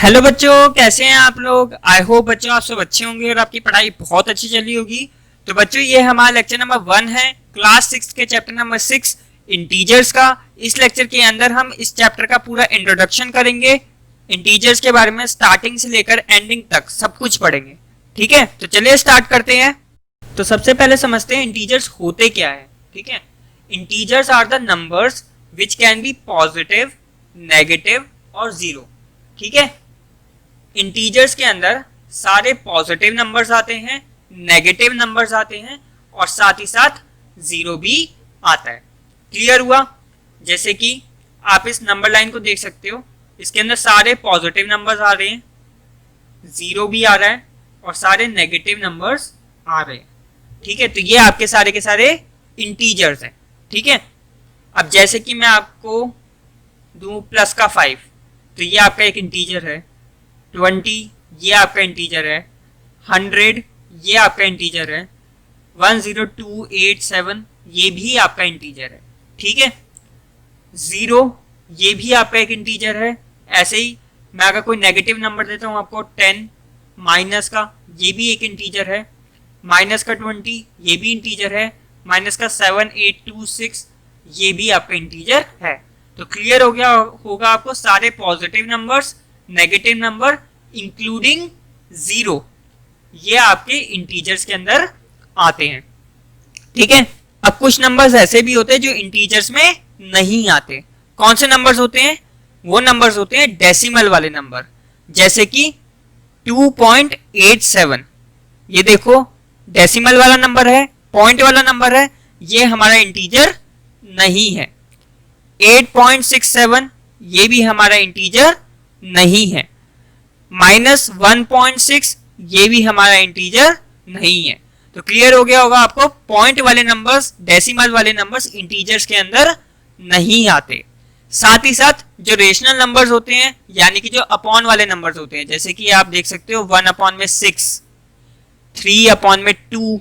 Hello बच्चों, कैसे हैं आप लोग। आई होप बच्चों आप सब अच्छे होंगे और आपकी पढ़ाई बहुत अच्छी चली होगी। तो बच्चों ये हमारा लेक्चर नंबर 1 है क्लास 6 के चैप्टर नंबर 6 इंटीजर्स का। इस लेक्चर के अंदर हम इस चैप्टर का पूरा इंट्रोडक्शन करेंगे। इंटीजर्स के बारे में स्टार्टिंग से लेकर एंडिंग तक सब कुछ पढ़ेंगे। ठीक है, तो चलिए स्टार्ट करते हैं। तो सबसे पहले समझते हैं इंटीजर्स होते क्या है। ठीक है, integers are the numbers which can be positive, negative और जीरो। ठीक है, इंटीजर्स के अंदर सारे पॉजिटिव नंबर्स आते हैं, नेगेटिव नंबर्स आते हैं और साथ ही साथ जीरो भी आता है। क्लियर हुआ। जैसे कि आप इस नंबर लाइन को देख सकते हो, इसके अंदर सारे पॉजिटिव नंबर्स आ रहे हैं, जीरो भी आ रहा है और सारे नेगेटिव नंबर्स आ रहे हैं। ठीक है, तो ये आपके सारे के सारे इंटीजर्स हैं। ठीक है, अब जैसे कि मैं आपको दूं प्लस का 5, तो ये आपका एक इंटीजर है। 20 ये आपका इंटीजर है। 100 ये आपका इंटीजर है। 10287 ये भी आपका इंटीजर है। ठीक है, 0 ये भी आपका एक इंटीजर है। ऐसे ही मैं अगर कोई नेगेटिव नंबर देता हूं आपको 10 माइनस का, ये भी एक इंटीजर है। माइनस का 20 ये भी इंटीजर है। माइनस का 7826 ये भी आपका इंटीजर है। तो क्लियर हो गया होगा आपको सारे positive numbers, negative number including zero, ये आपके इंटीजर्स के अंदर आते हैं। ठीक है, अब कुछ नंबर्स ऐसे भी होते हैं जो इंटीजर्स में नहीं आते। कौन से नंबर्स होते हैं? वो नंबर्स होते हैं डेसिमल वाले नंबर। जैसे कि 2.87, ये देखो डेसिमल वाला नंबर है, पॉइंट वाला नंबर है, ये हमारा इंटीजर नहीं है। 8.67 ये भी हमारा इंटीजर नहीं है। -1.6 ये भी हमारा इंटीजर नहीं है। तो क्लियर हो गया होगा आपको, पॉइंट वाले नंबर्स, डेसिमल वाले नंबर्स इंटीजर्स के अंदर नहीं आते। साथ ही साथ जो रेशनल नंबर्स होते हैं, यानी कि जो अपॉन वाले नंबर्स होते हैं, जैसे कि आप देख सकते हो 1/6, 3/2,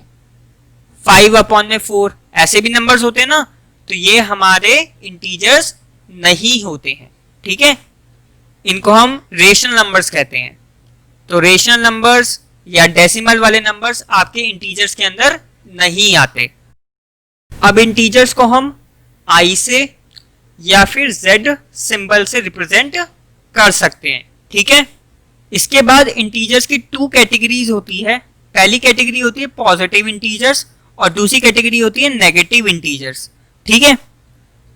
5/4, ऐसे भी नंबर्स होते हैं ना, तो ये हमारे इंटीजर्स नहीं होते हैं। ठीक है, इनको हम रेशनल नंबर्स कहते हैं। तो रेशनल नंबर्स या डेसिमल वाले नंबर्स आपके इंटीजर्स के अंदर नहीं आते। अब इंटीजर्स को हम आई से या फिर जेड सिंबल से रिप्रेजेंट कर सकते हैं। ठीक है, इसके बाद इंटीजर्स की 2 कैटेगरीज होती है। पहली कैटेगरी होती है पॉजिटिव इंटीजर्स और दूसरी कैटेगरी होती है नेगेटिव इंटीजर्स। ठीक है,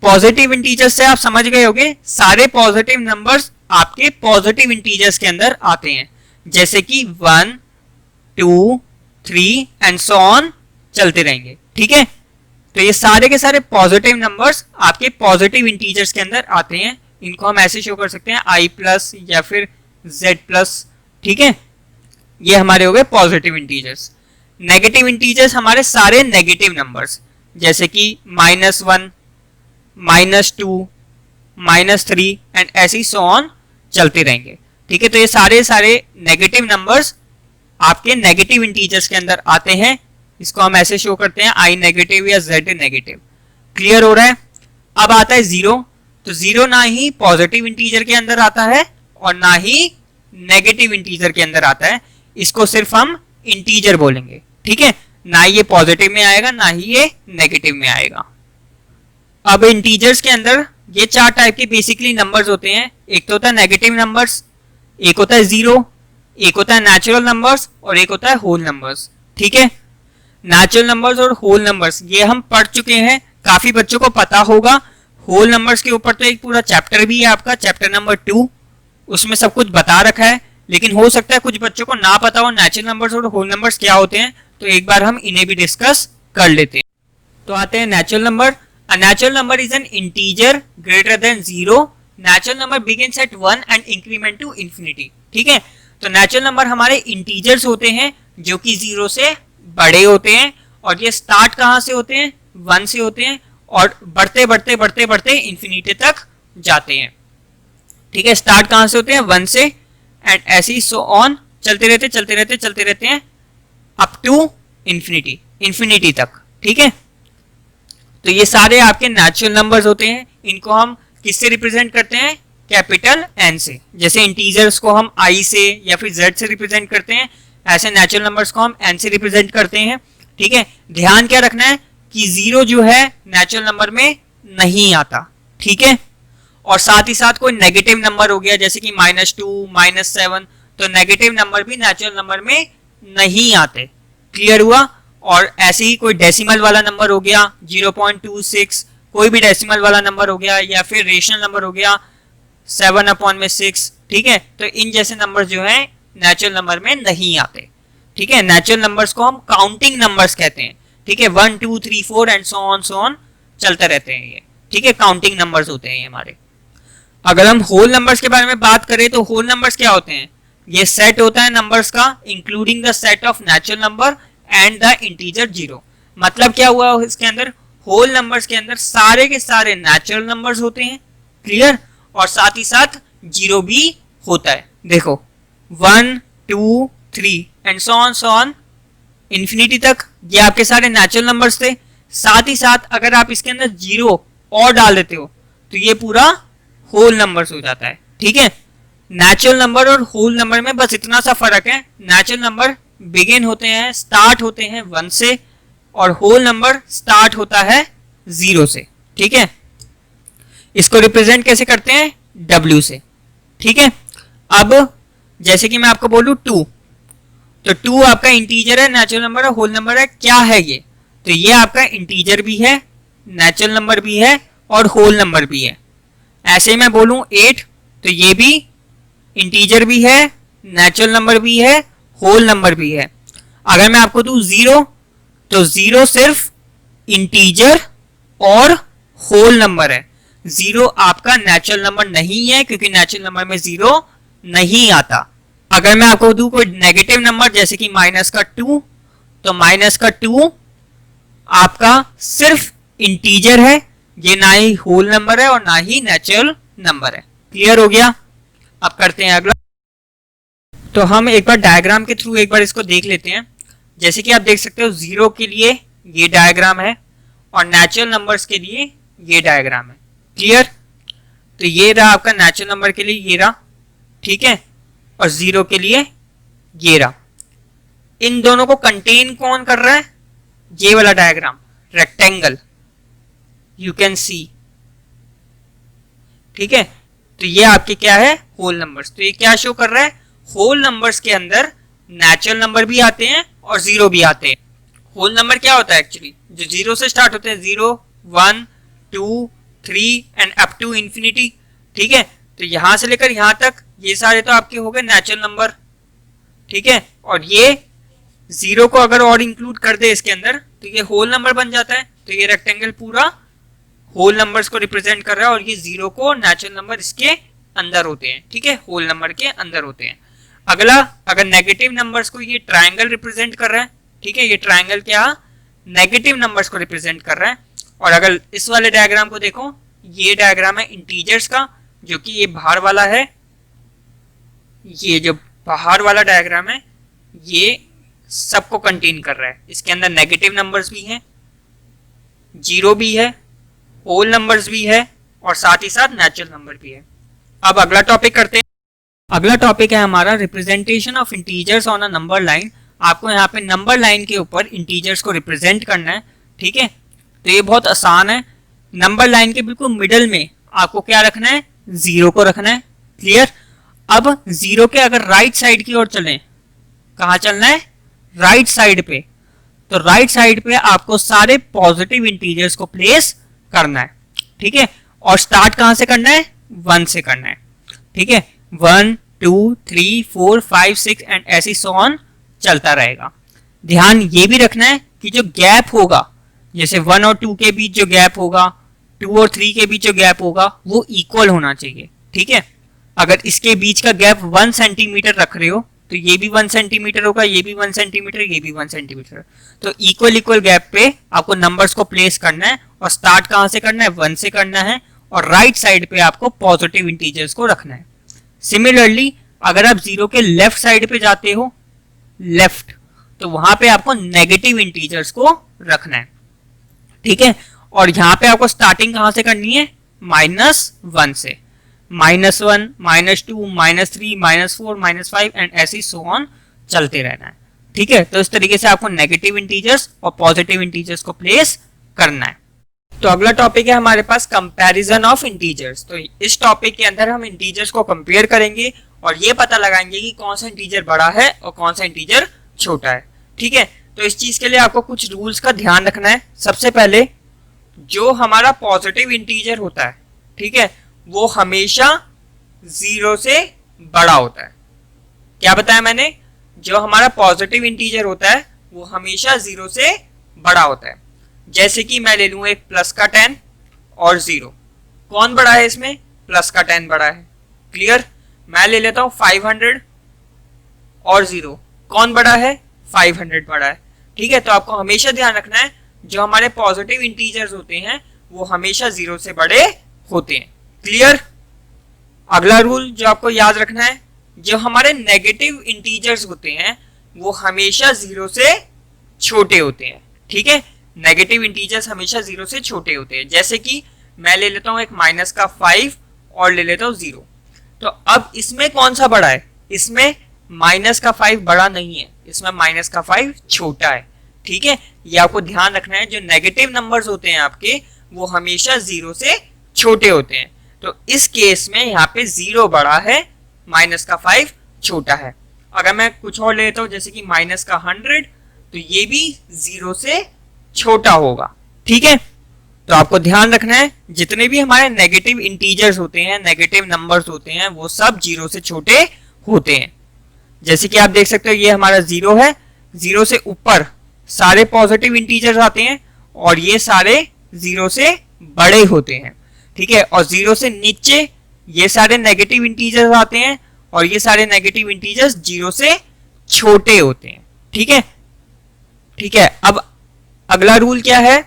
पॉजिटिव इंटीजर्स से आप समझ गए होंगे, सारे पॉजिटिव नंबर्स आपके पॉजिटिव इंटीजर्स के अंदर आते हैं। जैसे कि 1, 2, 3 एंड सो ऑन चलते रहेंगे। ठीक है, तो ये सारे के सारे पॉजिटिव नंबर्स आपके पॉजिटिव इंटीजर्स के अंदर आते हैं। इनको हम ऐसे शो कर सकते हैं i+ या फिर z+। ठीक है, ये हमारे हो गए पॉजिटिव इंटीजर्स। नेगेटिव इंटीजर्स हमारे सारे नेगेटिव नंबर्स, जैसे कि -1, -2, -3 एंड ऐसे सो ऑन चलते रहेंगे। ठीक है, तो ये सारे नेगेटिव नंबर्स आपके नेगेटिव इंटीजर्स के अंदर आते हैं। इसको हम ऐसे शो करते हैं i नेगेटिव या z नेगेटिव। क्लियर हो रहा है। अब आता है जीरो। तो जीरो ना ही पॉजिटिव इंटीजर के अंदर आता है और ना ही नेगेटिव इंटीजर के अंदर आता है। इसको सिर्फ हम इंटीजर बोलेंगे। ठीक है, ना ये पॉजिटिव में आएगा ना ही ये नेगेटिव में आएगा। अब इंटीजर्स के अंदर ये 4 टाइप के बेसिकली नंबर्स होते हैं। एक तो होता है नेगेटिव नंबर्स, एक होता है जीरो, एक होता है नेचुरल नंबर्स और एक होता है होल नंबर्स। ठीक है, नेचुरल नंबर्स और होल नंबर्स ये हम पढ़ चुके हैं, काफी बच्चों को पता होगा। होल नंबर्स के ऊपर तो एक पूरा चैप्टर भी है आपका, चैप्टर नंबर 2, उसमें सब कुछ बता रखा है। लेकिन हो सकता है कुछ बच्चों को ना पता हो नेचुरल नंबर्स और होल नंबर्स क्या होते हैं, तो एक बार हम इन्हें भी डिस्कस कर लेते हैं। तो आते हैं natural number. A natural number is an integer greater than 0. Natural number begins at 1 and increment to infinity. ठीक है, तो नेचुरल नंबर हमारे इंटीजर्स होते हैं जो कि 0 से बड़े होते हैं और ये स्टार्ट कहाँ से होते हैं? 1 से होते हैं और बढ़ते बढ़ते बढ़ते बढ़ते इंफिनिटी तक जाते हैं। ठीक है, स्टार्ट कहाँ से होते हैं? 1 से एंड ऐसे ही सो ऑन चलते रहते हैं अप टू इंफिनिटी तक। ठीक है, तो ये सारे आपके नेचुरल नंबर्स होते हैं। इनको हम किससे रिप्रेजेंट करते हैं? कैपिटल एन से। जैसे इंटीजर्स को हम आई से या फिर जेड से रिप्रेजेंट करते हैं, ऐसे नेचुरल नंबर्स को हम एन से रिप्रेजेंट करते हैं। ठीक है, ध्यान क्या रखना है कि जीरो जो है नेचुरल नंबर में नहीं आता। ठीक है, और साथ ही साथ कोई नेगेटिव नंबर हो गया जैसे कि -2, -7, तो नेगेटिव नंबर भी नेचुरल नंबर में नहीं आते। क्लियर हुआ? और ऐसे ही कोई डेसिमल वाला नंबर हो गया 0.26, कोई भी डेसिमल वाला नंबर हो गया, या फिर रेशनल नंबर हो गया 7/6। ठीक है, तो इन जैसे नंबर जो है नेचुरल नंबर में नहीं आते। ठीक है, नेचुरल नंबर्स को हम काउंटिंग नंबर्स कहते हैं। ठीक है, 1 2 3 4 एंड सो ऑन चलते रहते हैं ये। ठीक है, काउंटिंग नंबर्स होते हैं ये हमारे। अगर हम होल नंबर्स के बारे में बात करें तो होल नंबर्स क्या होते हैं? ये सेट होता है नंबर्स का, including the set of natural number and the integer zero. मतलब क्या हुआ इसके अंदर? होल नंबर्स के अंदर सारे के सारे नेचुरल नंबर्स होते हैं। क्लियर? और साथ ही साथ जीरो भी होता है। देखो 1 2 3 एंड सो ऑन इंफिनिटी तक ये आपके सारे नेचुरल नंबर्स थे। साथ ही साथ अगर आप इसके अंदर जीरो और डाल देते हो तो ये पूरा होल नंबर्स हो जाता है। ठीक है, नेचुरल नंबर और होल नंबर में बस इतना सा फर्क है। नेचुरल नंबर बिगिन होते हैं, स्टार्ट होते हैं 1 से, और होल नंबर स्टार्ट होता है 0 से। ठीक है, इसको रिप्रेजेंट कैसे करते हैं? W से। ठीक है, अब जैसे कि मैं आपको बोलूं 2, तो 2 आपका इंटीजर है, नेचुरल नंबर है, होल नंबर है। क्या है ये? तो ये आपका इंटीजर भी है, नेचुरल नंबर भी है और होल नंबर भी है। ऐसे ही मैं बोलूं 8, तो ये भी इंटीजर भी है, नेचुरल नंबर भी है, होल नंबर भी है। अगर मैं आपको दूं 0, तो 0 सिर्फ इंटीजर और होल नंबर है। 0 आपका नेचुरल नंबर नहीं है क्योंकि नेचुरल नंबर में 0 नहीं आता। अगर मैं आपको दूं कोई नेगेटिव नंबर जैसे कि -2, तो -2 आपका सिर्फ इंटीजर है, ये ना ही होल नंबर है और ना ही नेचुरल नंबर है। क्लियर हो गया? अब करते हैं अगला। तो हम एक बार डायग्राम के थ्रू एक बार इसको देख लेते हैं। जैसे कि आप देख सकते हो 0 के लिए ये डायग्राम है और नेचुरल नंबर्स के लिए ये डायग्राम है। क्लियर? तो ये रहा आपका नेचुरल नंबर के लिए, ये रहा। ठीक है, और 0 के लिए ये रहा। इन दोनों को कंटेन कौन कर रहा है? ये वाला diagram, rectangle, you can see. ठीक है, तो ये आपके क्या है? Whole numbers. तो ये क्या शो कर रहा है? होल नंबर्स के अंदर नेचुरल नंबर भी आते हैं और 0 भी आते हैं। होल नंबर क्या होता है एक्चुअली? जो 0 से स्टार्ट होते हैं, 0 1 2 3 एंड अप टू इंफिनिटी। ठीक है, तो यहां से लेकर यहां तक ये सारे तो आपके हो गए नेचुरल नंबर। ठीक है, और ये 0 को अगर और इंक्लूड कर दे इसके अंदर तो ये होल नंबर बन जाता है। तो ये रेक्टेंगल पूरा होल नंबर्स को रिप्रेजेंट कर रहा है और ये 0 को नेचुरल नंबर इसके अंदर होते हैं। ठीक है, होल नंबर के अंदर होते हैं। अगला, अगर नेगेटिव नंबर्स को ये ट्रायंगल रिप्रेजेंट कर रहा है। ठीक है, ये ट्रायंगल क्या? नेगेटिव नंबर्स को रिप्रेजेंट कर रहा है। और अगर इस वाले डायग्राम को देखो, ये डायग्राम है इंटीजर्स का, जो कि ये बाहर वाला है। ये जो बाहर वाला डायग्राम है ये सबको कंटेन कर रहा है। इसके अंदर नेगेटिव नंबर्स भी हैं, 0 भी है, होल नंबर्स भी है और साथ ही साथ नेचुरल नंबर भी है। अब अगला टॉपिक करते हैं। अगला टॉपिक है हमारा representation of integers on a number line. आपको यहाँ पे नंबर लाइन के ऊपर इंटीजर्स को रिप्रेजेंट करना है। ठीक है, तो ये बहुत आसान है। नंबर लाइन के बिल्कुल मिडल में आपको क्या रखना है? 0 को रखना है। क्लियर? अब 0 के अगर राइट साइड की ओर चलें, कहाँ चलना है? राइट साइड पे। तो राइट साइड पे आपको सारे पॉजिटिव इंटीजर्स को प्लेस करना है। ठीक है, और स्टार्ट कहाँ से करना है? 1 से करना है। ठीक है, 1 2 3 4 5 6 एंड ऐसी सो ऑन चलता रहेगा। ध्यान ये भी रखना है कि जो गैप होगा, जैसे 1 और 2 के बीच जो गैप होगा, 2 और 3 के बीच जो गैप होगा, वो इक्वल होना चाहिए। ठीक है, अगर इसके बीच का गैप 1 सेंटीमीटर रख रहे हो तो ये भी 1 सेंटीमीटर होगा, ये भी 1 सेंटीमीटर, ये भी 1 सेंटीमीटर। तो इक्वल गैप पे आपको नंबर्स को प्लेस करना है और स्टार्ट कहाँ से करना है? 1 से करना है और राइट साइड पे आपको पॉजिटिव इंटीजर्स को रखना है। सिमिलरली अगर आप 0 के लेफ्ट साइड पे जाते हो, लेफ्ट, तो वहां पे आपको नेगेटिव इंटीजर्स को रखना है। ठीक है, और यहाँ पे आपको स्टार्टिंग कहाँ से करनी है? -1 से। -1, -2, -3, -4, -5 एंड ऐसे सो ऑन चलते रहना है। ठीक है, तो इस तरीके से आपको नेगेटिव इंटीजर्स और पॉजिटिव इंटीजर्स को प्लेस करना है। तो अगला टॉपिक है हमारे पास कंपैरिजन ऑफ इंटीजर्स। तो इस टॉपिक के अंदर हम इंटीजर्स को कंपेयर करेंगे और ये पता लगाएंगे कि कौन सा इंटीजर बड़ा है और कौन सा इंटीजर छोटा है। ठीक है, तो इस चीज के लिए आपको कुछ रूल्स का ध्यान रखना है। सबसे पहले जो हमारा पॉजिटिव इंटीजर होता है, ठीक है, वो हमेशा 0 से बड़ा होता है। क्या बताया मैंने? जो हमारा पॉजिटिव इंटीजर होता है वो हमेशा 0 से बड़ा होता है। जैसे कि मैं ले लूं एक प्लस का 10 और 0, कौन बड़ा है इसमें? प्लस का 10 बड़ा है। क्लियर? मैं ले लेता हूं 500 और 0, कौन बड़ा है? 500 बड़ा है। ठीक है, तो आपको हमेशा ध्यान रखना है जो हमारे पॉजिटिव इंटीजर्स होते हैं वो हमेशा 0 से बड़े होते हैं। क्लियर? अगला रूल जो आपको याद रखना है, जो हमारे नेगेटिव इंटीजर्स होते हैं वो हमेशा 0 से छोटे होते हैं। ठीक है, नेगेटिव इंटीजर्स हमेशा 0 से छोटे होते हैं। जैसे कि मैं ले लेता हूं एक माइनस का 5 और ले लेता हूं 0। तो अब इसमें कौन सा बड़ा है? इसमें माइनस का 5 बड़ा नहीं है, इसमें माइनस का 5 छोटा है। ठीक है, ये आपको ध्यान रखना है। जो नेगेटिव नंबर्स होते हैं आपके वो हमेशा 0 से छोटे होते हैं। तो इस केस में यहाँ पे 0 बड़ा है, माइनस का 5 छोटा है। अगर मैं कुछ और लेता हूं जैसे कि माइनस का 100, तो ये भी 0 से छोटा होगा। ठीक है, तो आपको ध्यान रखना है जितने भी हमारे नेगेटिव इंटीजर्स होते हैं, नेगेटिव नंबर्स होते हैं, वो सब 0 से छोटे होते हैं। जैसे कि आप देख सकते हो ये हमारा 0 है, 0 से ऊपर सारे पॉजिटिव इंटीजर्स आते हैं और ये सारे 0 से बड़े होते हैं। ठीक है, और 0 से नीचे ये सारे नेगेटिव इंटीजर्स आते हैं और ये सारे नेगेटिव इंटीजर्स 0 से छोटे होते हैं। ठीक है, ठीक है। अब अगला रूल क्या है?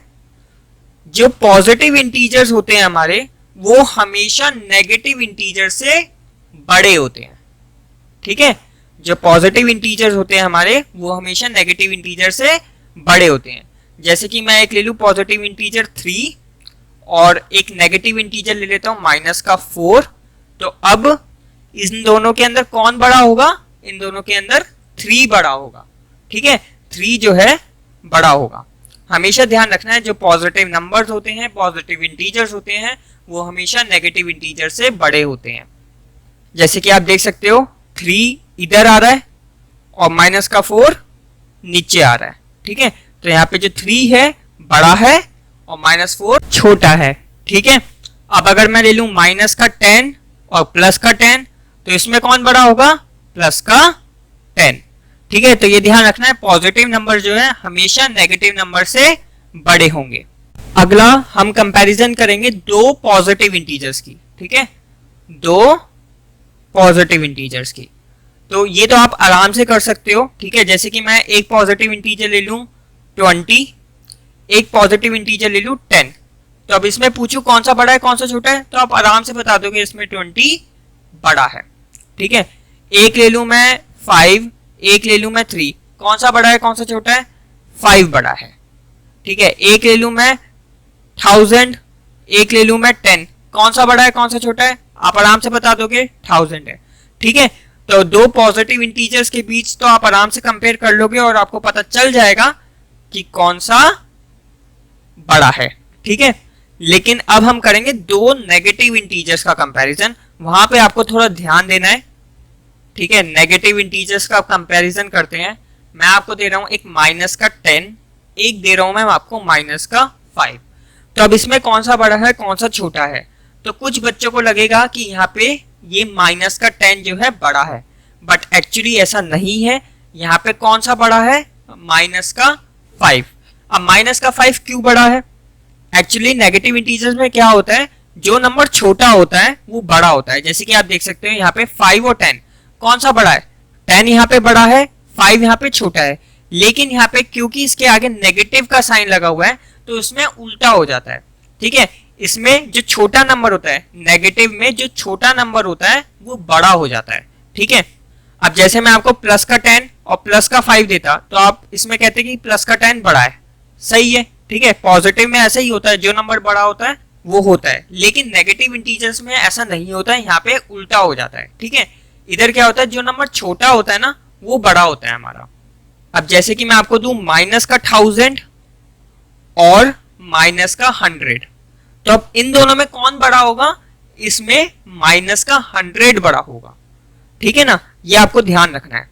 जो पॉजिटिव इंटीजर्स होते हैं हमारे वो हमेशा नेगेटिव इंटीजर से बड़े होते हैं। ठीक है, जो पॉजिटिव इंटीजर्स होते हैं हमारे वो हमेशा नेगेटिव इंटीजर से बड़े होते हैं। जैसे कि मैं एक ले लूं पॉजिटिव इंटीजर 3 और एक नेगेटिव इंटीजर ले लेता हूं माइनस का 4। तो अब इन दोनों के अंदर कौन बड़ा होगा? इन दोनों के अंदर 3 बड़ा होगा। ठीक है, 3 जो है बड़ा होगा। हमेशा ध्यान रखना है जो पॉजिटिव नंबर्स होते हैं, पॉजिटिव इंटीजर्स होते हैं, वो हमेशा नेगेटिव इंटीजर से बड़े होते हैं। जैसे कि आप देख सकते हो 3 इधर आ रहा है और माइनस का 4 नीचे आ रहा है। ठीक है, तो यहाँ पे जो 3 है बड़ा है और माइनस 4 छोटा है। ठीक है, अब अगर मैं ले लूं माइनस का 10 और प्लस का 10, तो इसमें कौन बड़ा होगा? प्लस का 10। ठीक है, तो ये ध्यान रखना है पॉजिटिव नंबर जो है हमेशा नेगेटिव नंबर से बड़े होंगे। अगला हम कंपैरिजन करेंगे दो पॉजिटिव इंटीजर्स की। ठीक है, दो पॉजिटिव इंटीजर्स की। तो ये तो आप आराम से कर सकते हो। ठीक है, जैसे कि मैं एक पॉजिटिव इंटीजर ले लूं 20, एक पॉजिटिव इंटीजर ले लूं 10। तो अब इसमें पूछूं कौन सा बड़ा है कौन सा छोटा है, तो आप आराम से बता दोगे इसमें 20 बड़ा है। ठीक है, एक ले लूं मैं 5, एक ले लूं मैं 3, कौन सा बड़ा है कौन सा छोटा है? 5 बड़ा है। ठीक है, एक ले लूं मैं 1000, एक ले लूं मैं 10, कौन सा बड़ा है कौन सा छोटा है? आप आराम से बता दोगे 1000 है। ठीक है, तो दो पॉजिटिव इंटीजर्स के बीच तो आप आराम से कंपेयर कर लोगे और आपको पता चल जाएगा कि कौन सा बड़ा है। ठीक है, लेकिन अब हम करेंगे दो नेगेटिव इंटीजर्स का कंपैरिजन। वहां पे आपको थोड़ा ध्यान देना है। ठीक है, नेगेटिव इंटीजर्स का कंपैरिजन करते हैं। मैं आपको दे रहा हूं एक माइनस का 10, एक दे रहा हूं मैं आपको माइनस का 5। तो अब इसमें कौन सा बड़ा है कौन सा छोटा है? तो कुछ बच्चों को लगेगा कि यहाँ पे ये माइनस का 10 जो है बड़ा है, बट एक्चुअली ऐसा नहीं है। यहाँ पे कौन सा बड़ा है? माइनस का 5। अब माइनस का 5 क्यों बड़ा है? एक्चुअली नेगेटिव इंटीजर्स में क्या होता है, जो नंबर छोटा होता है वो बड़ा होता है। जैसे कि आप देख सकते हो यहाँ पे 5 और 10, कौन सा बड़ा है? 10 यहाँ पे बड़ा है, 5 यहाँ पे छोटा है। लेकिन यहाँ पे क्योंकि इसके आगे नेगेटिव का साइन लगा हुआ है तो इसमें उल्टा हो जाता है। ठीक है, इसमें जो छोटा नंबर होता है, नेगेटिव में जो छोटा नंबर होता है वो बड़ा हो जाता है। ठीक है, अब जैसे मैं आपको प्लस का 10 और प्लस का 5 देता तो आप इसमें कहते कि प्लस का 10 बड़ा है। सही है। ठीक है, पॉजिटिव में ऐसा ही होता है, जो नंबर बड़ा होता है वो होता है, लेकिन नेगेटिव इंटीजर्स में ऐसा नहीं होता है, यहाँ पे उल्टा हो जाता है। ठीक है, इधर क्या होता है, जो नंबर छोटा होता है ना वो बड़ा होता है हमारा। अब जैसे कि मैं आपको दूं माइनस का 1000 और माइनस का 100, तो अब इन दोनों में कौन बड़ा होगा, इसमें माइनस का 100 बड़ा होगा। ठीक है ना, ये आपको ध्यान रखना है।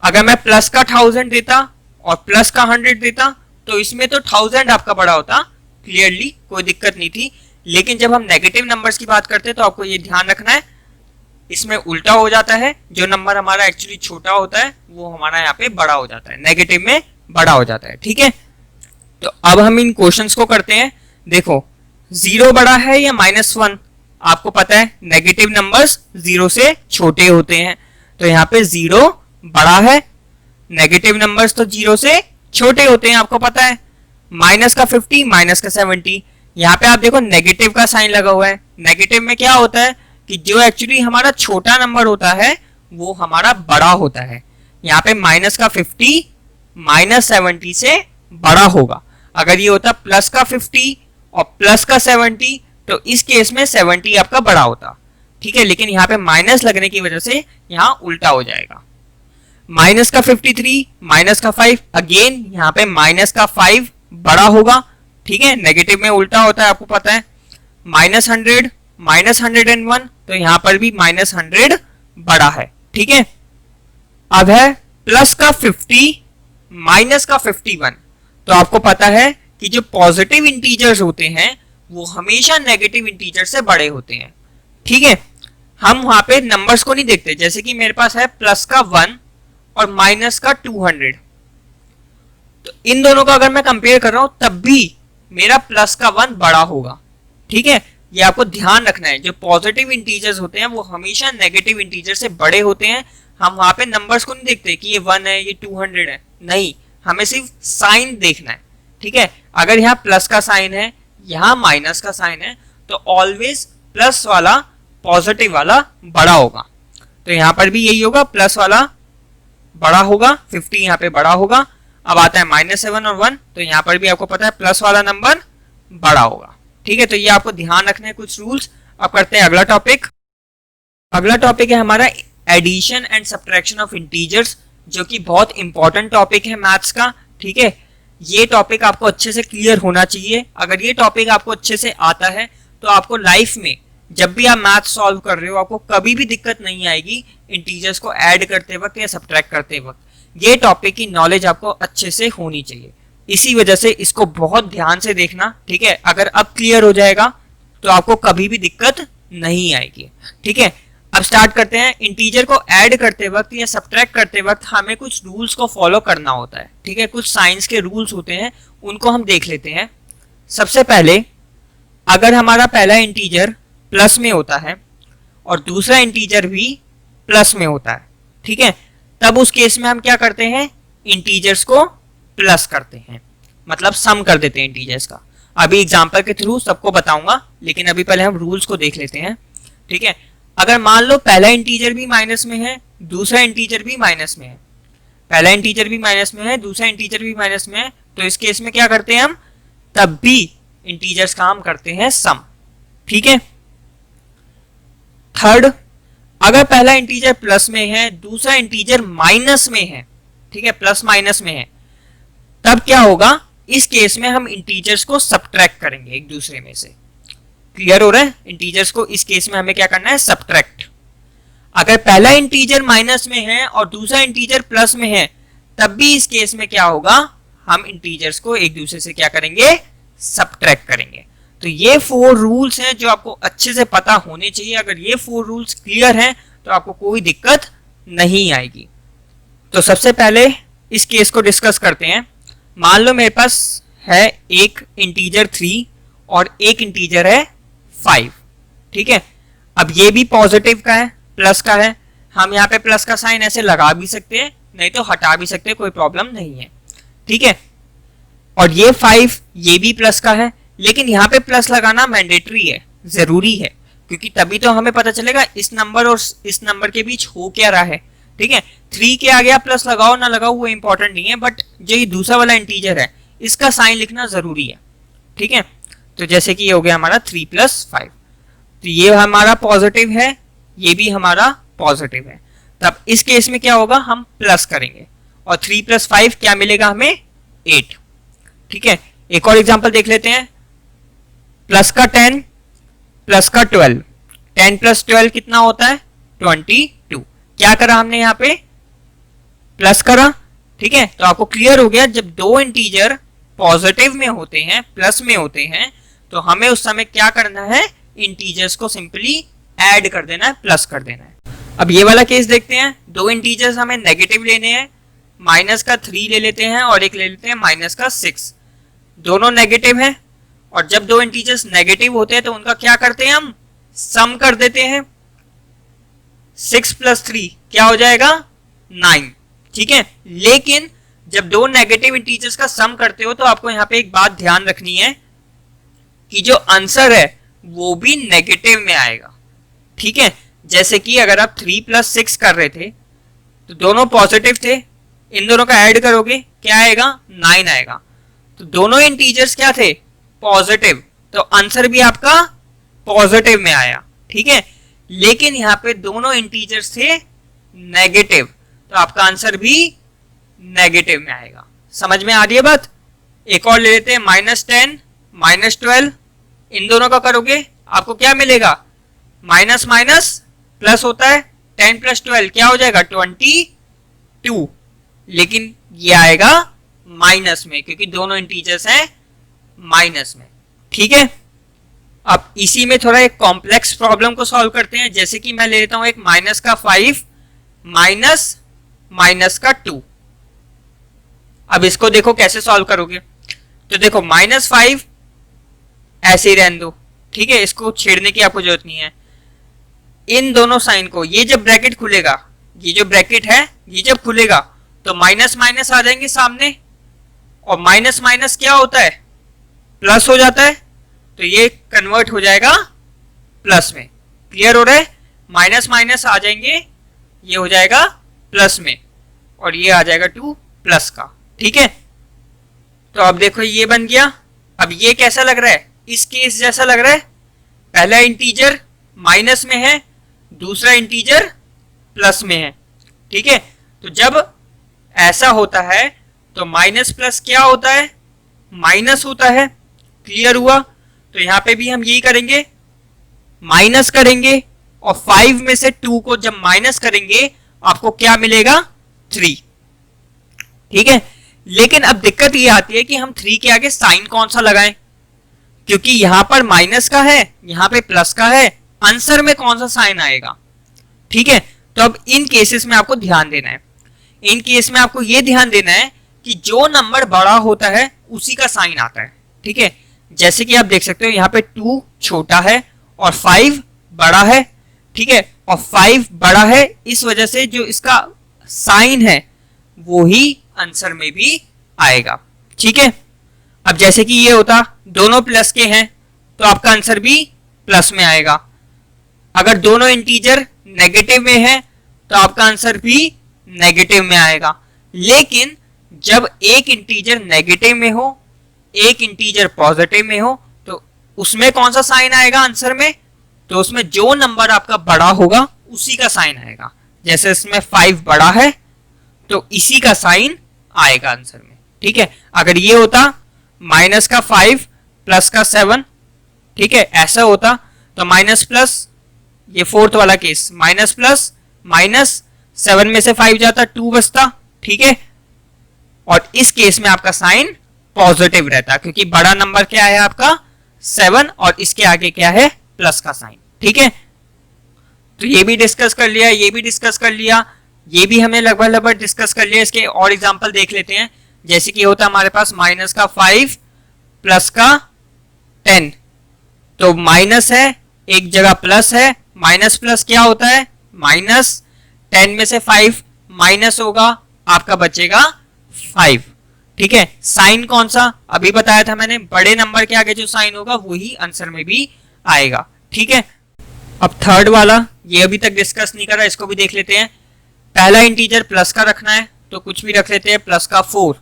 अगर मैं प्लस का 1000 देता और प्लस का 100 देता तो इसमें तो 1000 आपका बड़ा होता, क्लियरली कोई दिक्कत नहीं थी। लेकिन जब हम नेगेटिव नंबर्स की बात करते हैं तो आपको ये ध्यान रखना है, इसमें उल्टा हो जाता है, जो नंबर हमारा एक्चुअली छोटा होता है वो हमारा यहाँ पे बड़ा हो जाता है, नेगेटिव में बड़ा हो जाता है। ठीक है, तो अब हम इन क्वेश्चंस को करते हैं। देखो 0 बड़ा है या -1, आपको पता है नेगेटिव नंबर्स 0 से छोटे होते हैं, तो यहाँ पे 0 बड़ा है, नेगेटिव नंबर्स तो 0 से छोटे होते हैं, आपको पता है। माइनस का 50, माइनस का 70, यहाँ पे आप देखो नेगेटिव का साइन लगा हुआ है। नेगेटिव में क्या होता है कि जो एक्चुअली हमारा छोटा नंबर होता है वो हमारा बड़ा होता है। यहाँ पे माइनस का 50 माइनस 70 से बड़ा होगा। अगर ये होता प्लस का 50 और प्लस का 70 तो इस केस में 70 आपका बड़ा होता। ठीक है, लेकिन यहाँ पे माइनस लगने की वजह से यहाँ उल्टा हो जाएगा। माइनस का 53 माइनस का 5, अगेन यहाँ पे माइनस का 5 बड़ा होगा। ठीक है, नेगेटिव में उल्टा होता है, आपको पता है। माइनस 100 माइनस 101, तो यहाँ पर भी माइनस 100 बड़ा है। ठीक है, अब है प्लस का 50 माइनस का 51, तो आपको पता है कि जो पॉजिटिव इंटीजर्स होते हैं वो हमेशा नेगेटिव इंटीजर से बड़े होते हैं। ठीक है, हम वहां पे नंबर्स को नहीं देखते, जैसे कि मेरे पास है प्लस का 1 और माइनस का 200, तो इन दोनों का अगर मैं कंपेयर कर रहा हूं तब भी मेरा प्लस का 1 बड़ा होगा। ठीक है, ये आपको ध्यान रखना है, जो पॉजिटिव इंटीजर्स होते हैं वो हमेशा नेगेटिव इंटीजर से बड़े होते हैं। हम वहां पे नंबर्स को नहीं देखते कि ये 1 है ये 200 है, नहीं, हमें सिर्फ साइन देखना है। ठीक है, अगर यहाँ प्लस का साइन है यहाँ माइनस का साइन है तो ऑलवेज प्लस वाला पॉजिटिव वाला बड़ा होगा। तो यहाँ पर भी यही होगा, प्लस वाला बड़ा होगा, 50 यहाँ पे बड़ा होगा। अब आता है -7 और 1, तो यहाँ पर भी आपको पता है प्लस वाला नंबर बड़ा होगा। ठीक है, तो ये आपको ध्यान रखना है कुछ रूल्स। अब करते हैं अगला टॉपिक। अगला टॉपिक है हमारा addition and subtraction of integers, जो कि बहुत इंपॉर्टेंट टॉपिक है मैथ्स का। ठीक है, ये टॉपिक आपको अच्छे से क्लियर होना चाहिए। अगर ये टॉपिक आपको अच्छे से आता है तो आपको लाइफ में जब भी आप मैथ सॉल्व कर रहे हो आपको कभी भी दिक्कत नहीं आएगी इंटीजर्स को ऐड करते वक्त या सब्ट्रैक्ट करते वक्त। ये टॉपिक की नॉलेज आपको अच्छे से होनी चाहिए, इसी वजह से इसको बहुत ध्यान से देखना। ठीक है, अगर अब क्लियर हो जाएगा तो आपको कभी भी दिक्कत नहीं आएगी। ठीक है, अब स्टार्ट करते हैं। इंटीजर को ऐड करते वक्त या सब्ट्रैक्ट करते वक्त हमें कुछ रूल्स को फॉलो करना होता है। ठीक है, कुछ साइंस के रूल्स होते हैं, उनको हम देख लेते हैं। सबसे पहले, अगर हमारा पहला इंटीजर प्लस में होता है और दूसरा इंटीजर भी प्लस में होता है, ठीक है, तब उस केस में हम क्या करते हैं, इंटीजर्स को प्लस करते हैं, मतलब सम कर देते हैं इंटीजर्स का। अभी एग्जांपल के थ्रू सबको बताऊंगा, लेकिन अभी पहले हम रूल्स को देख लेते हैं। ठीक है, अगर मान लो पहला इंटीजर भी माइनस में है, दूसरा इंटीजर भी माइनस में है, पहला इंटीजर भी माइनस में है, दूसरा इंटीजर भी माइनस में है, तो इस केस में क्या करते हैं हम, तब भी इंटीजर्स का हम करते हैं सम। ठीक है, थर्ड, अगर पहला इंटीजर प्लस में है, दूसरा इंटीजर माइनस में है, ठीक है, प्लस माइनस में है, तब क्या होगा, इस केस में हम इंटीजर्स को सब्ट्रैक्ट करेंगे एक दूसरे में से। क्लियर हो रहा है, इंटीजर्स को इस केस में हमें क्या करना है, सब्ट्रैक्ट। अगर पहला इंटीजर माइनस में है और दूसरा इंटीजर प्लस में है, तब भी इस केस में क्या होगा, हम इंटीजर्स को एक दूसरे से क्या करेंगे, सब्ट्रैक्ट करेंगे। तो ये 4 रूल्स हैं जो आपको अच्छे से पता होने चाहिए। अगर ये 4 रूल्स क्लियर हैं तो आपको कोई दिक्कत नहीं आएगी। तो सबसे पहले इस केस को डिस्कस करते हैं। मान लो मेरे पास है एक इंटीजर 3 और एक इंटीजर है 5। ठीक है, अब ये भी पॉजिटिव का है, प्लस का है। हम यहाँ पे प्लस का साइन ऐसे लगा भी सकते हैं, नहीं तो हटा भी सकते हैं, कोई प्रॉब्लम नहीं है। ठीक है, और ये 5 ये भी प्लस का है, लेकिन यहाँ पे प्लस लगाना मैंडेटरी है, जरूरी है, क्योंकि तभी तो हमें पता चलेगा इस नंबर और इस नंबर के बीच हो क्या रहा है। ठीक है, 3 के आगे आप प्लस लगाओ ना लगाओ वो इंपॉर्टेंट नहीं है, बट जो ये दूसरा वाला इंटीजर है इसका साइन लिखना जरूरी है। ठीक है, तो जैसे कि ये हो गया हमारा 3 + 5, तो ये हमारा पॉजिटिव है, ये भी हमारा पॉजिटिव है। तब इस केस में क्या होगा, हम प्लस करेंगे और 3 + 5 क्या मिलेगा हमें, 8। ठीक है, एक और एग्जांपल देख लेते हैं। प्लस का 10 प्लस का 12, 10 + 12 कितना होता है, 22। क्या करा हमने यहाँ पे, प्लस करा। ठीक है, तो आपको क्लियर हो गया, जब दो इंटीजर पॉजिटिव में होते हैं, प्लस में होते हैं, तो हमें उस समय क्या करना है, इंटीजर्स को सिंपली ऐड कर देना है, प्लस कर देना है। अब ये वाला केस देखते हैं, दो इंटीजर्स हमें नेगेटिव लेने हैं, माइनस का 3 ले लेते हैं और एक ले लेते हैं माइनस का 6, दोनों नेगेटिव हैं। और जब दो इंटीजर्स नेगेटिव होते हैं तो उनका क्या करते हैं, हम सम कर देते हैं। 6 + 3 क्या हो जाएगा, 9। ठीक है, लेकिन जब दो नेगेटिव इंटीजर्स का सम करते हो तो आपको यहाँ पे एक बात ध्यान रखनी है कि जो आंसर है वो भी नेगेटिव में आएगा। ठीक है, जैसे कि अगर आप 3 + 6 कर रहे थे तो दोनों पॉजिटिव थे, इन दोनों का ऐड करोगे क्या आएगा, 9 आएगा। तो दोनों इंटीजर्स क्या थे, पॉजिटिव, तो आंसर भी आपका पॉजिटिव में आया। ठीक है, लेकिन यहाँ पे दोनों इंटीजर्स थे नेगेटिव, तो आपका आंसर भी नेगेटिव में आएगा। समझ में आ रही है बात। एक और ले लेते हैं, -10 -12, इन दोनों का करोगे आपको क्या मिलेगा, माइनस माइनस प्लस होता है, 10 + 12 क्या हो जाएगा, 22, लेकिन ये आएगा माइनस में क्योंकि दोनों इंटीजर्स हैं माइनस में। ठीक है, अब इसी में थोड़ा एक कॉम्प्लेक्स प्रॉब्लम को सॉल्व करते हैं। जैसे कि मैं ले लेता हूं एक -5 माइनस का 2। अब इसको देखो कैसे सॉल्व करोगे, तो देखो -5 ऐसे ही रहने दो। ठीक है, इसको छेड़ने की आपको जरूरत नहीं है। इन दोनों साइन को, ये जब ब्रैकेट खुलेगा, ये जो ब्रैकेट है ये जब खुलेगा तो माइनस माइनस आ जाएंगे सामने, और माइनस माइनस क्या होता है, प्लस हो जाता है, तो ये कन्वर्ट हो जाएगा प्लस में। क्लियर हो रहा है, माइनस माइनस आ जाएंगे, ये हो जाएगा प्लस में, और ये आ जाएगा 2 प्लस का। ठीक है, तो अब देखो ये बन गया। अब ये कैसा लग रहा है, इस केस जैसा लग रहा है। पहला इंटीजर माइनस में है, दूसरा इंटीजर प्लस में है। ठीक है, तो जब ऐसा होता है तो माइनस प्लस क्या होता है, माइनस होता है। क्लियर हुआ, तो यहां पे भी हम यही करेंगे, माइनस करेंगे, और 5 में से 2 को जब माइनस करेंगे आपको क्या मिलेगा, 3। ठीक है, लेकिन अब दिक्कत ये आती है कि हम 3 के आगे साइन कौन सा लगाएं, क्योंकि यहां पर माइनस का है, यहां पे प्लस का है, आंसर में कौन सा साइन आएगा। ठीक है, तो अब इन केसेस में आपको ध्यान देना है, इन केस में आपको यह ध्यान देना है कि जो नंबर बड़ा होता है उसी का साइन आता है। ठीक है, जैसे कि आप देख सकते हो यहाँ पे 2 छोटा है और 5 बड़ा है। ठीक है, और 5 बड़ा है, इस वजह से जो इसका साइन है वो ही आंसर में भी आएगा। ठीक है, अब जैसे कि ये होता दोनों प्लस के हैं तो आपका आंसर भी प्लस में आएगा। अगर दोनों इंटीजर नेगेटिव में है तो आपका आंसर भी नेगेटिव में आएगा। लेकिन जब एक इंटीजर नेगेटिव में हो, एक इंटीजर पॉजिटिव में हो, तो उसमें कौन सा साइन आएगा आंसर में, तो उसमें जो नंबर आपका बड़ा होगा उसी का साइन आएगा। जैसे इसमें 5 बड़ा है तो इसी का साइन आएगा आंसर में। ठीक है, अगर ये होता माइनस का 5 प्लस का 7, ठीक है, ऐसा होता तो माइनस प्लस, ये फोर्थ वाला केस, माइनस प्लस माइनस, 7 में से 5 जाता 2 बचता। ठीक है, और इस केस में आपका साइन पॉजिटिव रहता क्योंकि बड़ा नंबर क्या है आपका 7, और इसके आगे क्या है, प्लस का साइन। ठीक है, तो ये भी डिस्कस कर लिया, ये भी डिस्कस कर लिया, ये भी हमने लगभग डिस्कस कर लिया। इसके और एग्जांपल देख लेते हैं। जैसे कि होता हमारे पास माइनस का 5 प्लस का 10, तो माइनस है, एक जगह प्लस है, माइनस प्लस क्या होता है, माइनस, 10 में से 5 माइनस होगा, आपका बचेगा 5। ठीक है, साइन कौन सा, अभी बताया था मैंने, बड़े नंबर के आगे जो साइन होगा वही आंसर में भी आएगा। ठीक है, अब थर्ड वाला, ये अभी तक डिस्कस नहीं करा, इसको भी देख लेते हैं। पहला इंटीजर प्लस का रखना है तो कुछ भी रख लेते हैं, प्लस का 4।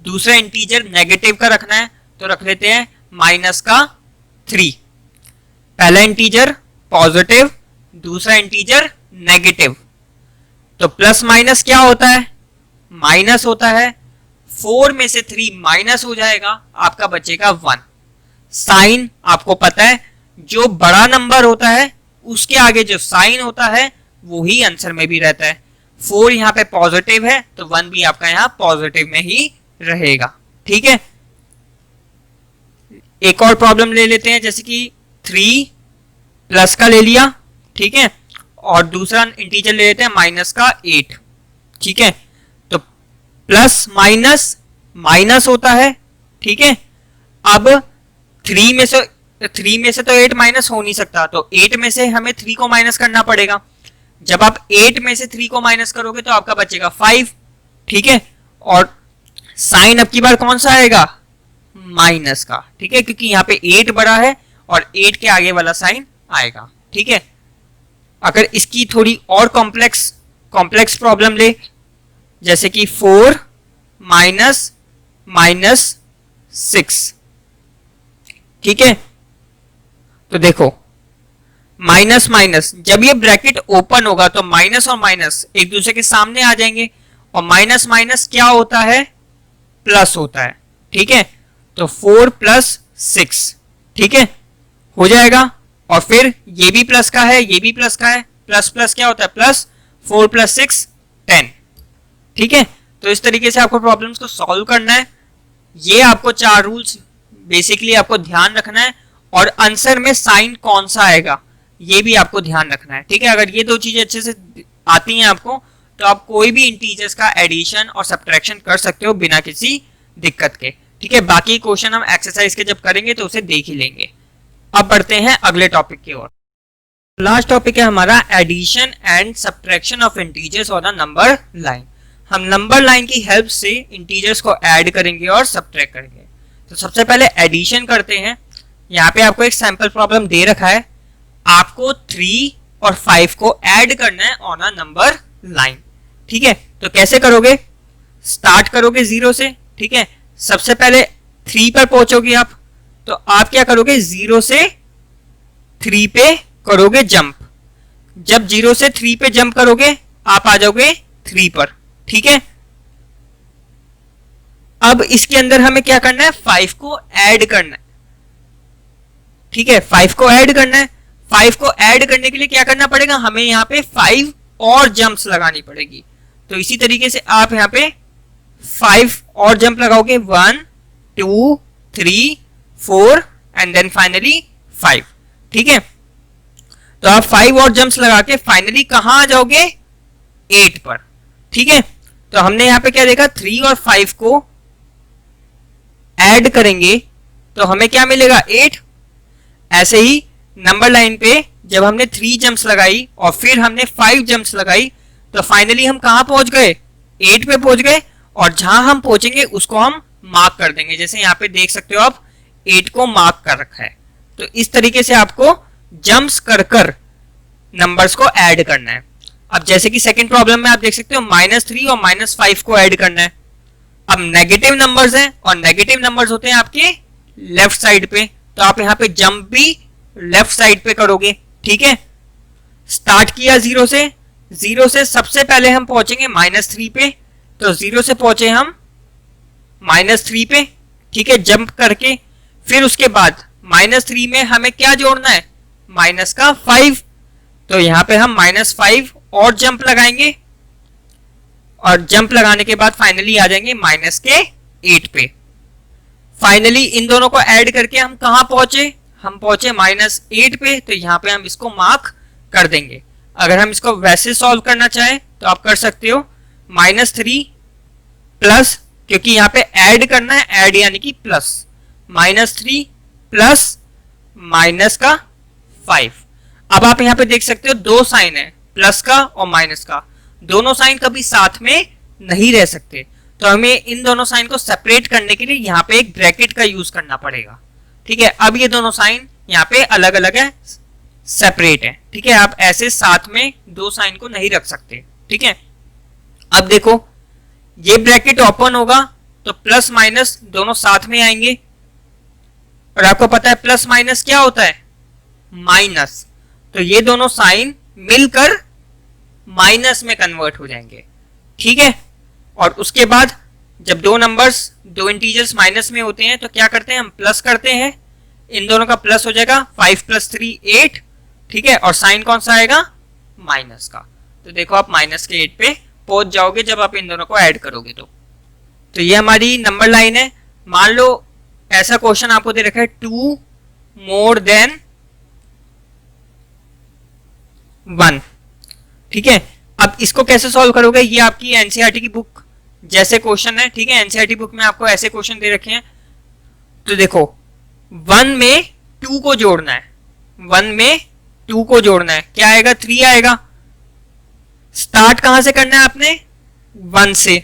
दूसरा इंटीजर नेगेटिव का रखना है तो रख लेते हैं माइनस का 3। पहला इंटीजर पॉजिटिव, दूसरा इंटीजर नेगेटिव, तो प्लस माइनस क्या होता है, माइनस होता है। 4 में से 3 माइनस हो जाएगा, आपका बचेगा 1। साइन आपको पता है, जो बड़ा नंबर होता है उसके आगे जो साइन होता है वो ही आंसर में भी रहता है। 4 यहाँ पे पॉजिटिव है तो 1 भी आपका यहाँ पॉजिटिव में ही रहेगा। ठीक है, एक और प्रॉब्लम ले लेते हैं, जैसे कि 3 प्लस का ले लिया, ठीक है, और दूसरा इंटीजर ले लेते हैं माइनस का 8। ठीक है, तो प्लस माइनस माइनस होता है। ठीक है, अब 3 में से तो 8 माइनस हो नहीं सकता, तो 8 में से हमें 3 को माइनस करना पड़ेगा। जब आप 8 में से 3 को माइनस करोगे तो आपका बचेगा 5। ठीक है, और साइन अब की बार कौन सा आएगा, माइनस का। ठीक है, क्योंकि यहाँ पे 8 बड़ा है और 8 के आगे वाला साइन आएगा। ठीक है, अगर इसकी थोड़ी और कॉम्प्लेक्स प्रॉब्लम ले, जैसे कि 4 माइनस माइनस 6। ठीक है, तो देखो माइनस माइनस, जब ये ब्रैकेट ओपन होगा तो माइनस और माइनस एक दूसरे के सामने आ जाएंगे, और माइनस माइनस क्या होता है, प्लस होता है। ठीक है, तो 4 प्लस 6, ठीक है, हो जाएगा। और फिर ये भी प्लस का है, ये भी प्लस का है, प्लस प्लस क्या होता है, प्लस। 4 प्लस 6 10। ठीक है, तो इस तरीके से आपको प्रॉब्लम्स को सॉल्व करना है। ये आपको 4 रूल्स बेसिकली आपको ध्यान रखना है, और आंसर में साइन कौन सा आएगा ये भी आपको ध्यान रखना है। ठीक है, अगर ये 2 चीजें अच्छे से आती हैं आपको, तो आप कोई भी इंटीजर्स का एडिशन और सब्ट्रैक्शन कर सकते हो बिना किसी दिक्कत के। ठीक है, बाकी क्वेश्चन हम एक्सरसाइज के जब करेंगे तो उसे देख ही लेंगे। अब बढ़ते हैं अगले टॉपिक की ओर। लास्ट टॉपिक है हमारा addition and subtraction of integers on a number line. हम नंबर लाइन की हेल्प से इंटीजर्स को ऐड करेंगे और सब्ट्रैक्ट करेंगे। तो सबसे पहले एडिशन करते हैं। यहाँ पे आपको एक सैंपल प्रॉब्लम दे रखा है, आपको 3 और 5 को ऐड करना है ऑन अ नंबर लाइन। ठीक है, तो कैसे करोगे, स्टार्ट करोगे 0 से। ठीक है, सबसे पहले 3 पर पहुंचोगे आप, तो आप क्या करोगे, 0 से 3 पे करोगे जंप। जब 0 से 3 पे जंप करोगे आप आ जाओगे 3 पर। ठीक है, अब इसके अंदर हमें क्या करना है, 5 को ऐड करना है। ठीक है, 5 को ऐड करना है। 5 को ऐड करने के लिए क्या करना पड़ेगा, हमें यहाँ पे 5 और जंप्स लगानी पड़ेगी। तो इसी तरीके से आप यहाँ पे 5 और जंप लगाओगे, 1 2 3 4 एंड देन फाइनली 5। ठीक है, तो आप 5 और जंप्स लगा के फाइनली कहां आ जाओगे, 8 पर। ठीक है, तो हमने यहाँ पे क्या देखा, 3 और 5 को ऐड करेंगे तो हमें क्या मिलेगा, 8। ऐसे ही नंबर लाइन पे जब हमने 3 जंप्स लगाई और फिर हमने 5 जंप्स लगाई तो फाइनली हम कहां पहुंच गए, 8 पे पहुंच गए। और जहां हम पहुंचेंगे उसको हम मार्क कर देंगे, जैसे यहाँ पे देख सकते हो आप 8 को मार्क कर रखा है। तो इस तरीके से आपको जंप्स कर कर नंबर्स को ऐड करना है। अब जैसे कि सेकंड प्रॉब्लम में आप देख सकते हो -3 और -5 को ऐड करना है। अब नेगेटिव नंबर्स हैं और नेगेटिव नंबर्स होते हैं आपके लेफ्ट साइड पे, तो आप यहाँ पे जंप भी लेफ्ट साइड पे करोगे। ठीक है, स्टार्ट किया 0 से सबसे पहले हम पहुंचेंगे -3 पे, तो 0 से पहुंचे हम -3 पे। ठीक है, जंप करके फिर उसके बाद -3 में हमें क्या जोड़ना है, माइनस का 5। तो यहाँ पे हम -5 और जंप लगाएंगे, और जंप लगाने के बाद फाइनली आ जाएंगे माइनस के 8 पे। फाइनली इन दोनों को ऐड करके हम कहां पहुंचे, हम पहुंचे -8 पे, तो यहाँ पे हम इसको मार्क कर देंगे। अगर हम इसको वैसे सॉल्व करना चाहें तो आप कर सकते हो, -3 प्लस, क्योंकि यहाँ पे ऐड करना है, ऐड यानी कि प्लस, -3 प्लस माइनस का 5। अब आप यहाँ पे देख सकते हो 2 साइन है, प्लस का और माइनस का। दोनों साइन कभी साथ में नहीं रह सकते, तो हमें इन दोनों साइन को सेपरेट करने के लिए यहाँ पे एक ब्रैकेट का यूज करना पड़ेगा। ठीक है, अब ये दोनों साइन यहाँ पे अलग अलग है, सेपरेट है। ठीक है, आप ऐसे साथ में 2 साइन को नहीं रख सकते। ठीक है, अब देखो ये ब्रैकेट ओपन होगा तो प्लस माइनस दोनों साथ में आएंगे। और आपको पता है प्लस माइनस क्या होता है, माइनस, तो ये दोनों साइन मिलकर माइनस में कन्वर्ट हो जाएंगे, ठीक है। और उसके बाद जब दो नंबर्स, दो इंटीजर्स माइनस में होते हैं तो क्या करते हैं, हम प्लस करते हैं, इन दोनों का प्लस हो जाएगा, 5 + 3 8, ठीक है, और साइन कौन सा आएगा, माइनस का। तो देखो आप माइनस के 8 पे पहुंच जाओगे जब आप इन दोनों को ऐड करोगे। तो ये हमारी नंबर लाइन है। मान लो ऐसा क्वेश्चन आपको दे रखा है 2 more than 1, ठीक है। अब इसको कैसे सॉल्व करोगे, ये आपकी एनसीईआरटी की बुक जैसे क्वेश्चन है, ठीक है। एनसीईआरटी बुक में आपको ऐसे क्वेश्चन दे रखे हैं। तो देखो 1 में 2 को जोड़ना है, 1 में 2 को जोड़ना है, क्या आएगा, 3 आएगा। स्टार्ट कहां से करना है आपने, 1 से,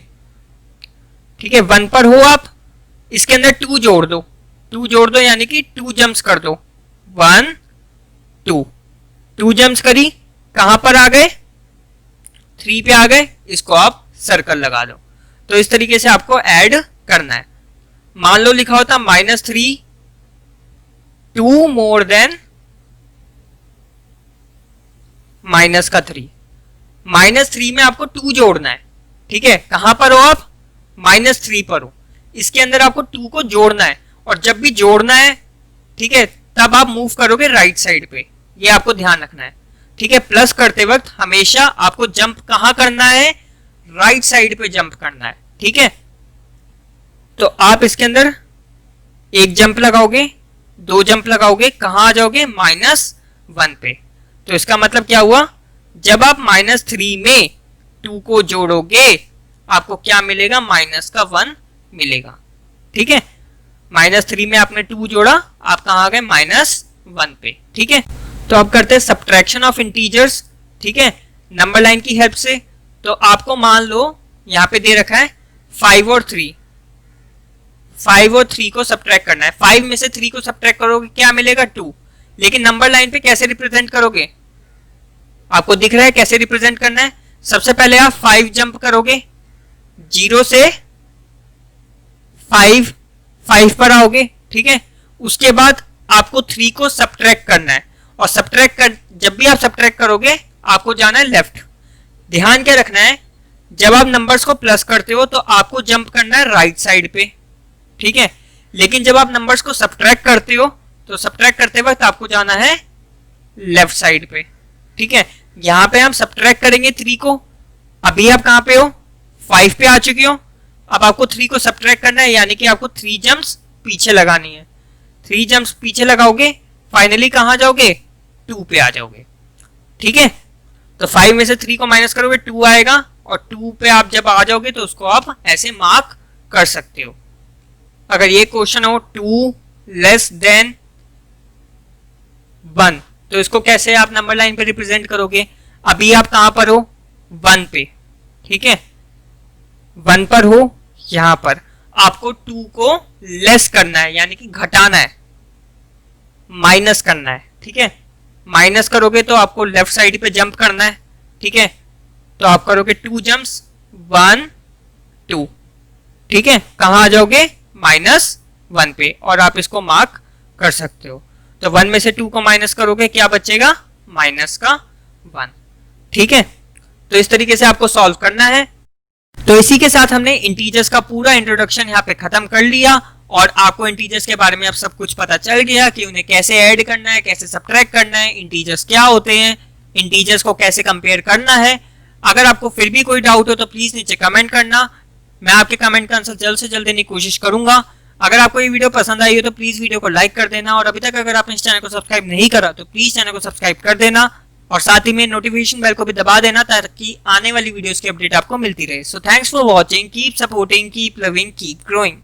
ठीक है। 1 पर हो आप, इसके अंदर 2 जोड़ दो, 2 जोड़ दो यानी कि 2 जंप्स कर दो, 1 2, 2 जंप्स करी, कहां पर आ गए, 3 पे आ गए, इसको आप सर्कल लगा दो। तो इस तरीके से आपको ऐड करना है। मान लो लिखा होता -3 2 more than -3, -3 में आपको 2 जोड़ना है, ठीक है। कहां पर हो आप, -3 पर हो, इसके अंदर आपको 2 को जोड़ना है, और जब भी जोड़ना है, ठीक है, तब आप मूव करोगे राइट साइड पे, ये आपको ध्यान रखना है, ठीक है। प्लस करते वक्त हमेशा आपको जंप कहां करना है, राइट साइड पे जंप करना है, ठीक है। तो आप इसके अंदर 1 जंप लगाओगे, 2 जंप लगाओगे, कहां आ जाओगे, -1 पे। तो इसका मतलब क्या हुआ, जब आप -3 में 2 को जोड़ोगे आपको क्या मिलेगा, -1 मिलेगा, ठीक है। -3 में आपने 2 जोड़ा, आप कहां आ गए, -1 पे, ठीक है। तो अब करते हैं सब्ट्रैक्शन ऑफ इंटीजर्स, ठीक है, नंबर लाइन की हेल्प से। तो आपको मान लो यहां पे दे रखा है 5 और 3, 5 और 3 को सब्ट्रैक्ट करना है। 5 में से 3 को सब्ट्रैक्ट करोगे क्या मिलेगा, 2। लेकिन नंबर लाइन पे कैसे रिप्रेजेंट करोगे, आपको दिख रहा है कैसे रिप्रेजेंट करना है। सबसे पहले आप 5 जंप करोगे, 0 से 5 पर आओगे, ठीक है। उसके बाद आपको 3 को सब्ट्रैक्ट करना है, और जब भी आप सब्ट्रैक्ट करोगे आपको जाना है लेफ्ट। ध्यान क्या रखना है, जब आप नंबर्स को प्लस करते हो तो आपको जंप करना है राइट साइड पे, ठीक है। लेकिन जब आप नंबर्स को सब्ट्रैक्ट करते हो तो सब्ट्रैक्ट करते वक्त आपको जाना है लेफ्ट साइड पे, ठीक है। यहां पे हम सब्ट्रैक्ट करेंगे 3 को, अभी आप कहां पे हो, 5 पे आ चुके हो। अब आपको 3 को सब्ट्रैक्ट करना है, यानी कि आपको 3 जंप्स पीछे लगानी है। 3 जंप्स पीछे लगाओगे, फाइनली कहां जाओगे, 2 पे आ जाओगे, ठीक है। तो 5 में से 3 को माइनस करोगे 2 आएगा, और 2 पे आप जब आ जाओगे तो उसको आप ऐसे मार्क कर सकते हो। अगर ये क्वेश्चन हो 2 लेस देन 1, तो इसको कैसे आप नंबर लाइन पे रिप्रेजेंट करोगे। अभी आप कहां पर हो, 1 पे, ठीक है, 1 पर हो। यहां पर आपको 2 को लेस करना है, यानी कि घटाना है, माइनस करना है, ठीक है। माइनस करोगे तो आपको लेफ्ट साइड पे जंप करना है, ठीक है। तो आप करोगे 2 जंप्स, 1 2, ठीक है। कहां आ जाओगे, -1 पे, और आप इसको मार्क कर सकते हो। तो 1 में से 2 को माइनस करोगे, क्या बचेगा, -1, ठीक है। तो इस तरीके से आपको सॉल्व करना है। तो इसी के साथ हमने इंटीजर्स का पूरा इंट्रोडक्शन यहाँ पे खत्म कर लिया, और आपको इंटीजर्स के बारे में अब सब कुछ पता चल गया कि उन्हें कैसे ऐड करना है, कैसे सब्ट्रैक्ट करना है, इंटीजर्स क्या होते हैं, इंटीजर्स को कैसे कंपेयर करना है। अगर आपको फिर भी कोई डाउट हो तो प्लीज नीचे कमेंट करना, मैं आपके कमेंट का आंसर जल्द से जल्द देने की कोशिश करूंगा। अगर आपको ये वीडियो पसंद आई हो तो प्लीज वीडियो को लाइक कर देना, और अभी तक अगर आपने इस चैनल को सब्सक्राइब नहीं करा तो प्लीज चैनल को सब्सक्राइब कर देना, और साथ ही में नोटिफिकेशन बेल को भी दबा देना ताकि आने वाली वीडियोस की अपडेट आपको मिलती रहे। So thanks for watching, keep supporting, keep loving, keep growing.